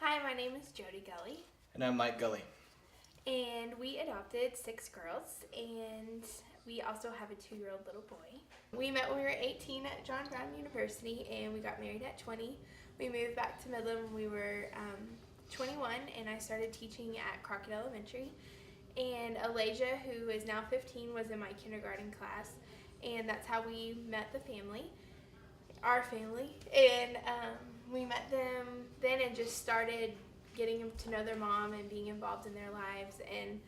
Hi, my name is Jody Gully, And I'm Mike Gully. and we adopted 6 girls, and we also have a 2-year-old little boy. We met when we were 18 at John Brown University, and we got married at 20. We moved back to Midland when we were 21, and I started teaching at Crockett Elementary. And Alasia, who is now 15, was in my kindergarten class, and that's how we met the family, our family. And we met them then and just started getting to know their mom and being involved in their lives. And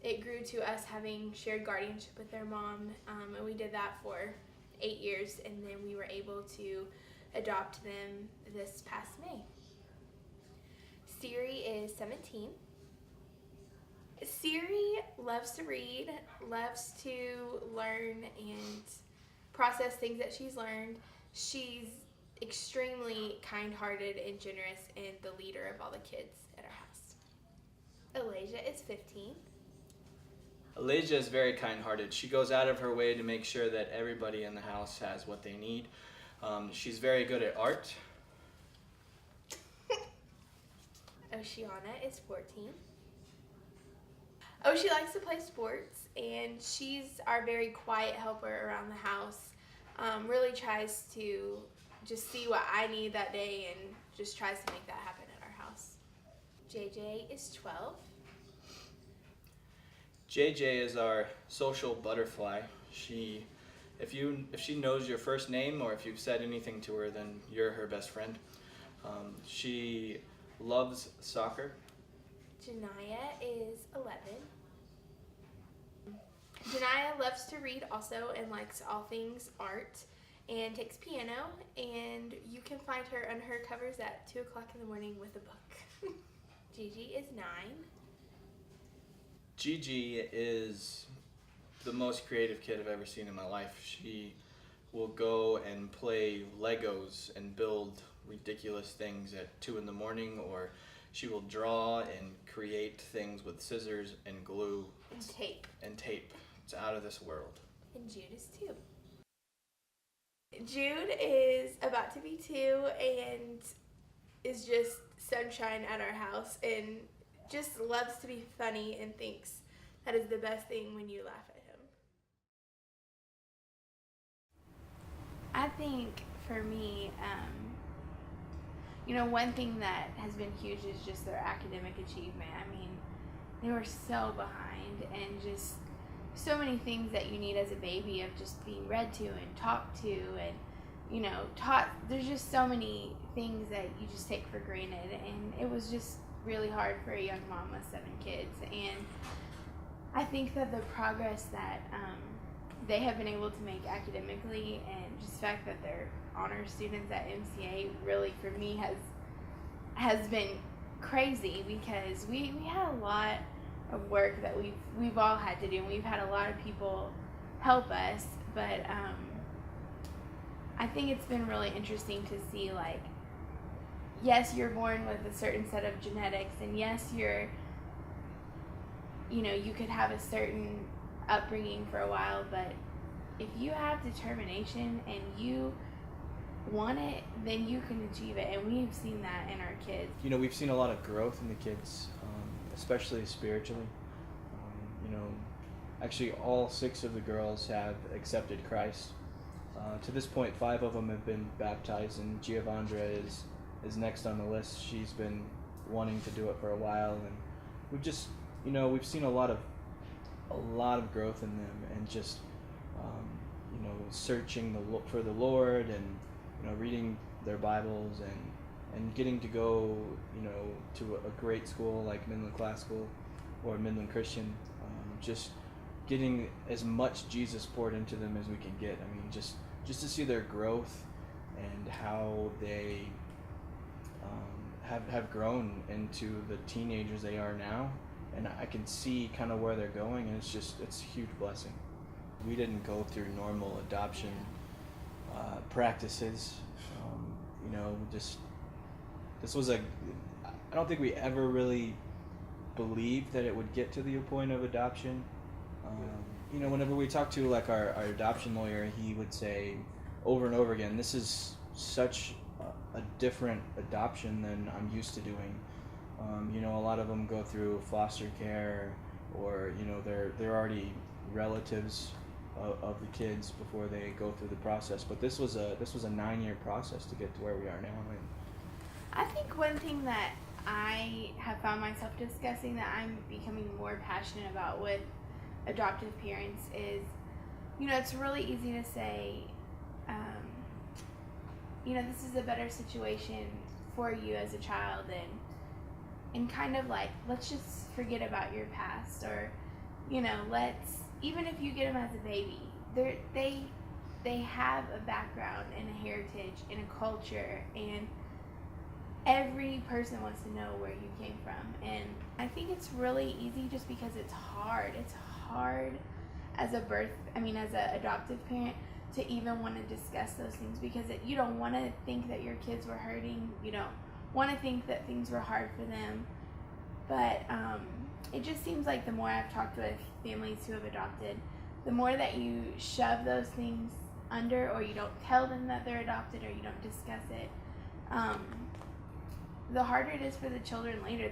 it grew to us having shared guardianship with their mom, and we did that for 8 years, and then we were able to adopt them this past May. Siri is 17. Siri loves to read, loves to learn and process things that she's learned. She's extremely kind-hearted and generous and the leader of all the kids at our house. Alasia is 15. Alasia is very kind-hearted. She goes out of her way to make sure that everybody in the house has what they need. She's very good at art. Oceana is 14. She likes to play sports, and she's our very quiet helper around the house. Really tries to just see what I need that day and just tries to make that happen at our house. JJ is 12. JJ is our social butterfly. If she knows your first name or if you've said anything to her, then you're her best friend. She loves soccer. Janaya is 11. Janaya loves to read also and likes all things art and takes piano, and you can find her under her covers at 2 o'clock in the morning with a book. Gigi is 9. Gigi is the most creative kid I've ever seen in my life. She will go and play Legos and build ridiculous things at 2 in the morning, or she will draw and create things with scissors and glue. And tape. It's out of this world. And Jude is 2. Jude is about to be 2 and is just sunshine at our house and just loves to be funny and thinks that is the best thing when you laugh at him. I think for me, one thing that has been huge is just their academic achievement. I mean, they were so behind, and just so many things that you need as a baby of just being read to and talked to and, taught. There's just so many things that you just take for granted, and it was just really hard for a young mom with 7 kids. And I think that the progress that they have been able to make academically, and just the fact that they're honor students at MCA, really for me has been crazy, because we had a lot of work that we've all had to do, and we've had a lot of people help us, but I think it's been really interesting to see, like, yes, you're born with a certain set of genetics, and yes, you could have a certain upbringing for a while, but if you have determination and you want it, then you can achieve it, and we've seen that in our kids. We've seen a lot of growth in the kids, especially spiritually. Actually all 6 of the girls have accepted Christ. To this point, 5 of them have been baptized, and Giovandra is next on the list. She's been wanting to do it for a while, and we've just, we've seen a lot of growth in them, and just, searching for the Lord, and reading their Bibles, and getting to go, to a great school like Midland Class School or Midland Christian. Just getting as much Jesus poured into them as we can get. I mean, just to see their growth and how they have grown into the teenagers they are now, and I can see kind of where they're going, and it's a huge blessing. We didn't go through normal adoption practices. This was I don't think we ever really believed that it would get to the point of adoption. Whenever we talked to like our adoption lawyer, he would say over and over again, this is such a different adoption than I'm used to doing. A lot of them go through foster care, or they're already relatives of the kids before they go through the process. But this was a 9-year process to get to where we are now. And I think one thing that I have found myself discussing that I'm becoming more passionate about with adoptive parents is, it's really easy to say, this is a better situation for you as a child, and kind of like, let's just forget about your past, or, let's, even if you get them as a baby, they have a background and a heritage and a culture, and every person wants to know where you came from. And I think it's really easy just because it's hard. It's hard as an adoptive parent to even want to discuss those things, because you don't want to think that your kids were hurting. You don't want to think that things were hard for them. But it just seems like the more I've talked with families who have adopted, the more that you shove those things under, or you don't tell them that they're adopted, or you don't discuss it, the harder it is for the children later.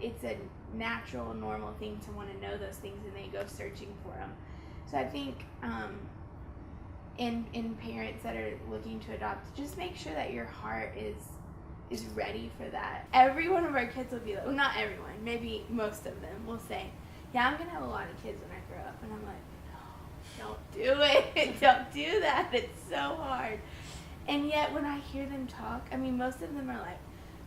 It's a natural, normal thing to want to know those things, and they go searching for them. So I think in parents that are looking to adopt, just make sure that your heart is ready for that. Every one of our kids will be like, well, not everyone, maybe most of them will say, yeah, I'm going to have a lot of kids when I grow up. And I'm like, no, don't do it. Don't do that. It's so hard. And yet when I hear them talk, most of them are like,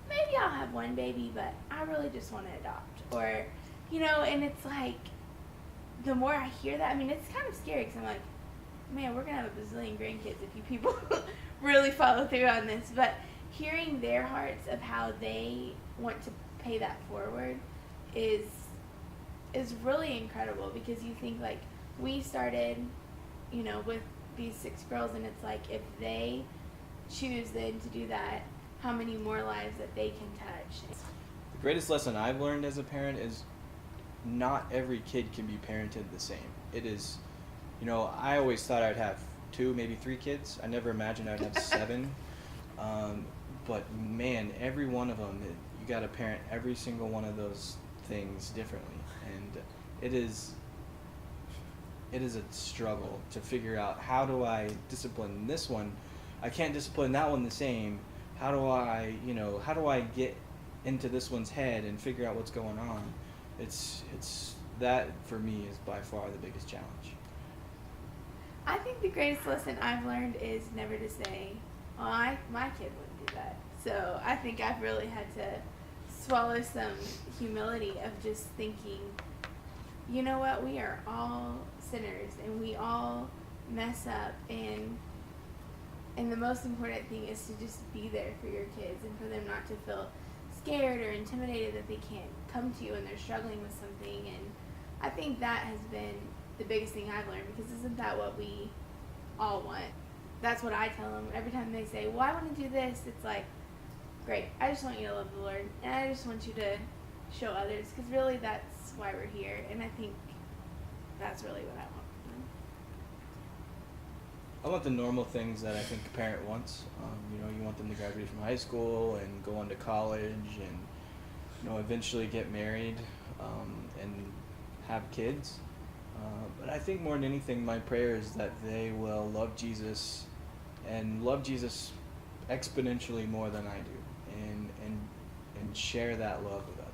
maybe I'll have one baby, but I really just want to adopt. Or, and it's like, the more I hear that, it's kind of scary, because I'm like, man, we're going to have a bazillion grandkids if you people really follow through on this. But hearing their hearts of how they want to pay that forward is really incredible, because you think, like, we started, with these 6 girls, and it's like, if they choose then to do that, how many more lives that they can touch. The greatest lesson I've learned as a parent is not every kid can be parented the same. It is, I always thought I'd have 2, maybe 3 kids. I never imagined I'd have 7. But man, every one of them, you got to parent every single one of those things differently. And it is a struggle to figure out, how do I discipline this one? I can't discipline that one the same. How do I get into this one's head and figure out what's going on? It's that, for me, is by far the biggest challenge. I think the greatest lesson I've learned is never to say, oh, my kid wouldn't do that. So I think I've really had to swallow some humility of just thinking, you know what, we are all sinners, and we all mess up, and the most important thing is to just be there for your kids, and for them not to feel scared or intimidated that they can't come to you when they're struggling with something. And I think that has been the biggest thing I've learned, because isn't that what we all want? That's what I tell them every time they say, well, I want to do this. It's like, great, I just want you to love the Lord, and I just want you to show others, because really that's why we're here. And I think that's really what I want from them. I want the normal things that I think a parent wants. You want them to graduate from high school and go on to college, and eventually get married, and have kids. But I think more than anything, my prayer is that they will love Jesus, and love Jesus exponentially more than I do, and share that love with